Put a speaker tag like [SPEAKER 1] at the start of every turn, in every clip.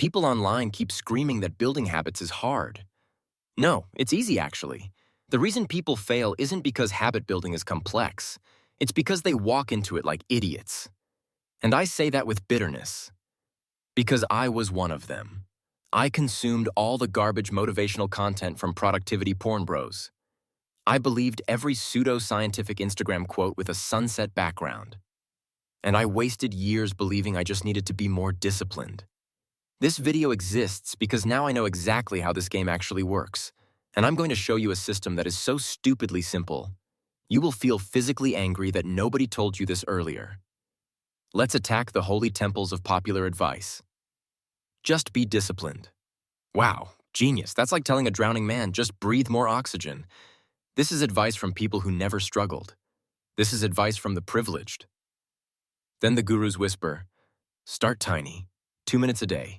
[SPEAKER 1] People online keep screaming that building habits is hard. No, it's easy actually. The reason people fail isn't because habit building is complex. It's because they walk into it like idiots. And I say that with bitterness, because I was one of them. I consumed all the garbage motivational content from productivity porn bros. I believed every pseudo-scientific Instagram quote with a sunset background. And I wasted years believing I just needed to be more disciplined. This video exists because now I know exactly how this game actually works, and I'm going to show you a system that is so stupidly simple, you will feel physically angry that nobody told you this earlier. Let's attack the holy temples of popular advice. Just be disciplined. Wow, genius. That's like telling a drowning man, just breathe more oxygen. This is advice from people who never struggled. This is advice from the privileged. Then the gurus whisper, start tiny, 2 minutes a day.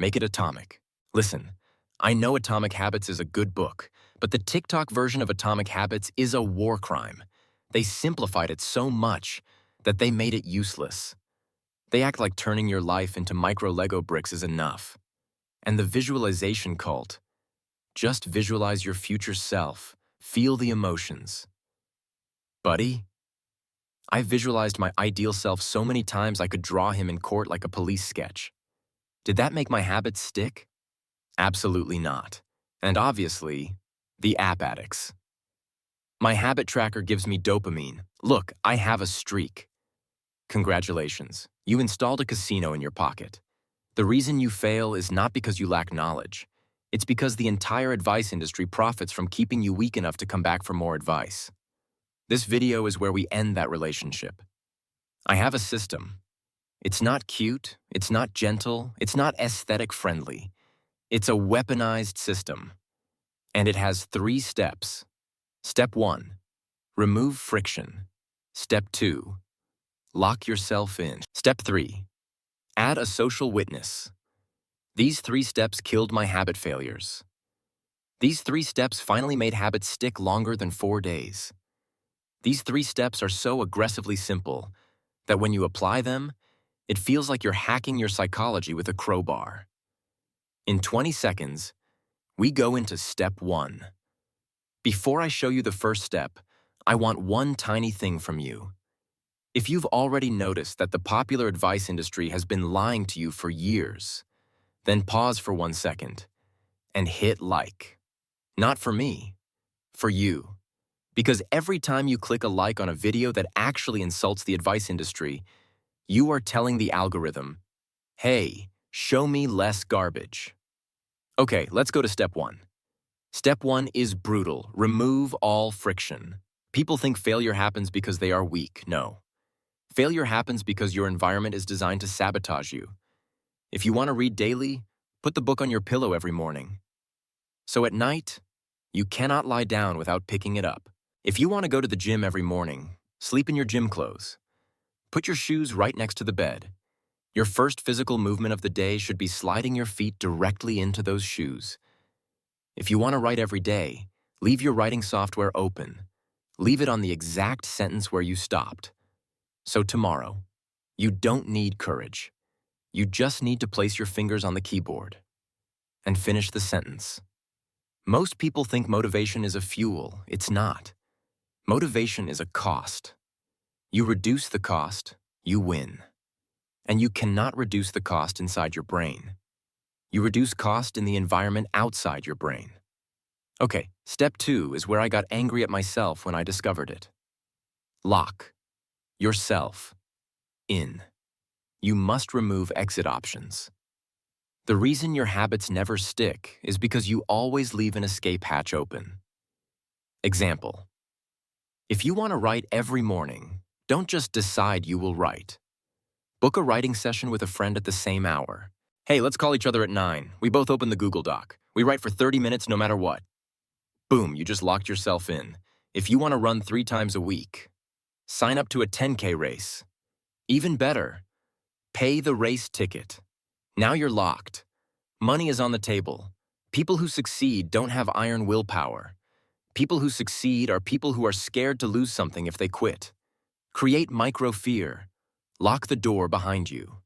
[SPEAKER 1] Make it atomic. Listen, I know Atomic Habits is a good book, but the TikTok version of Atomic Habits is a war crime. They simplified it so much that they made it useless. They act like turning your life into micro Lego bricks is enough. And the visualization cult. Just visualize your future self. Feel the emotions. Buddy, I visualized my ideal self so many times I could draw him in court like a police sketch. Did that make my habits stick? Absolutely not. And obviously, the app addicts. My habit tracker gives me dopamine. Look, I have a streak. Congratulations, you installed a casino in your pocket. The reason you fail is not because you lack knowledge. It's because the entire advice industry profits from keeping you weak enough to come back for more advice. This video is where we end that relationship. I have a system. It's not cute, it's not gentle, it's not aesthetic friendly. It's a weaponized system. And it has 3 steps. Step 1, remove friction. Step 2, lock yourself in. Step 3, add a social witness. These 3 steps killed my habit failures. These 3 steps finally made habits stick longer than 4 days. These 3 steps are so aggressively simple that when you apply them, it feels like you're hacking your psychology with a crowbar. In 20 seconds, we go into step 1. Before I show you the first step, I want one tiny thing from you. If you've already noticed that the popular advice industry has been lying to you for years, then pause for 1 second and hit like. Not for me, for you. Because every time you click a like on a video that actually insults the advice industry, you are telling the algorithm, hey, show me less garbage. Okay, let's go to step 1. Step 1 is brutal. Remove all friction. People think failure happens because they are weak. No. Failure happens because your environment is designed to sabotage you. If you want to read daily, put the book on your pillow every morning. So at night, you cannot lie down without picking it up. If you want to go to the gym every morning, sleep in your gym clothes. Put your shoes right next to the bed. Your first physical movement of the day should be sliding your feet directly into those shoes. If you want to write every day, leave your writing software open. Leave it on the exact sentence where you stopped. So tomorrow, you don't need courage. You just need to place your fingers on the keyboard and finish the sentence. Most people think motivation is a fuel. It's not. Motivation is a cost. You reduce the cost, you win. And you cannot reduce the cost inside your brain. You reduce cost in the environment outside your brain. Okay, step 2 is where I got angry at myself when I discovered it. Lock yourself in. You must remove exit options. The reason your habits never stick is because you always leave an escape hatch open. Example. If you want to write every morning, don't just decide you will write. Book a writing session with a friend at the same hour. Hey, let's call each other at 9. We both open the Google Doc. We write for 30 minutes no matter what. Boom, you just locked yourself in. If you want to run 3 times a week, sign up to a 10K race. Even better, pay the race ticket. Now you're locked. Money is on the table. People who succeed don't have iron willpower. People who succeed are people who are scared to lose something if they quit. Create micro fear. Lock the door behind you.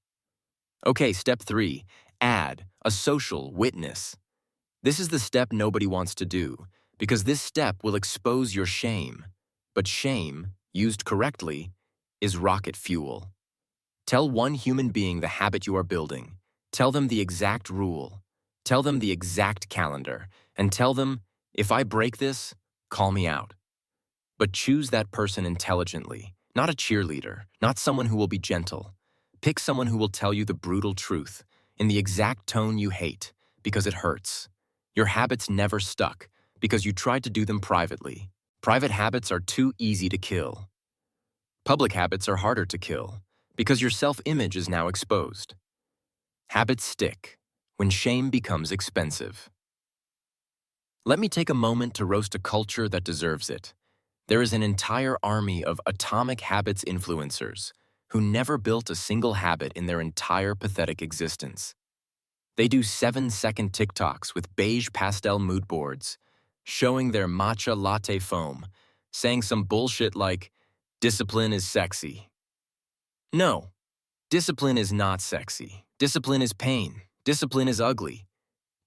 [SPEAKER 1] Okay, step 3. Add a social witness. This is the step nobody wants to do, because this step will expose your shame. But shame, used correctly, is rocket fuel. Tell one human being the habit you are building. Tell them the exact rule. Tell them the exact calendar. And tell them, if I break this, call me out. But choose that person intelligently, not a cheerleader, not someone who will be gentle. Pick someone who will tell you the brutal truth, in the exact tone you hate, because it hurts. Your habits never stuck, because you tried to do them privately. Private habits are too easy to kill. Public habits are harder to kill, because your self-image is now exposed. Habits stick when shame becomes expensive. Let me take a moment to roast a culture that deserves it. There is an entire army of atomic habits influencers who never built a single habit in their entire pathetic existence. They do 7-second TikToks with beige pastel mood boards, showing their matcha latte foam, saying some bullshit like, "Discipline is sexy." No, discipline is not sexy. Discipline is pain. Discipline is ugly.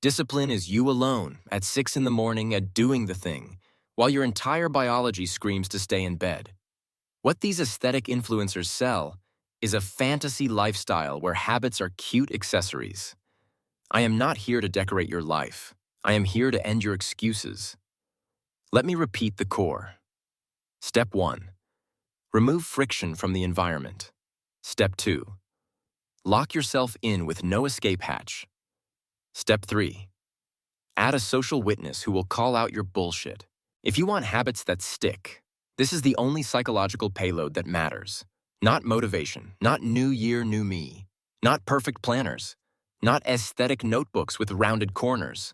[SPEAKER 1] Discipline is you alone at 6 in the morning at doing the thing, while your entire biology screams to stay in bed. What these aesthetic influencers sell is a fantasy lifestyle where habits are cute accessories. I am not here to decorate your life. I am here to end your excuses. Let me repeat the core. Step 1. Remove friction from the environment. Step 2. Lock yourself in with no escape hatch. Step 3. Add a social witness who will call out your bullshit. If you want habits that stick, this is the only psychological payload that matters. Not motivation, not new year, new me, not perfect planners, not aesthetic notebooks with rounded corners.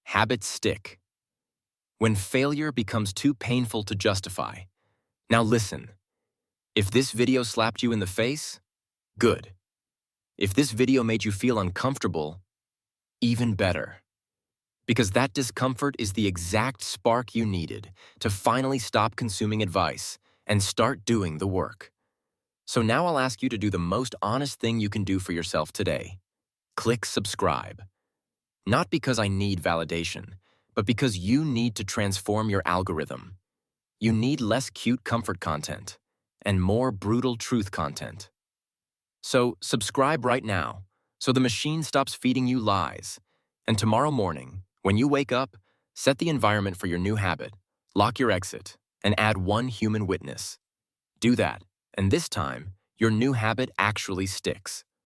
[SPEAKER 1] Habits stick. When failure becomes too painful to justify. Now listen, if this video slapped you in the face, good. If this video made you feel uncomfortable, even better. Because that discomfort is the exact spark you needed to finally stop consuming advice and start doing the work. So now I'll ask you to do the most honest thing you can do for yourself today. Click subscribe. Not because I need validation, but because you need to transform your algorithm. You need less cute comfort content and more brutal truth content. So subscribe right now so the machine stops feeding you lies. And tomorrow morning, when you wake up, set the environment for your new habit, lock your exit, and add one human witness. Do that, and this time, your new habit actually sticks.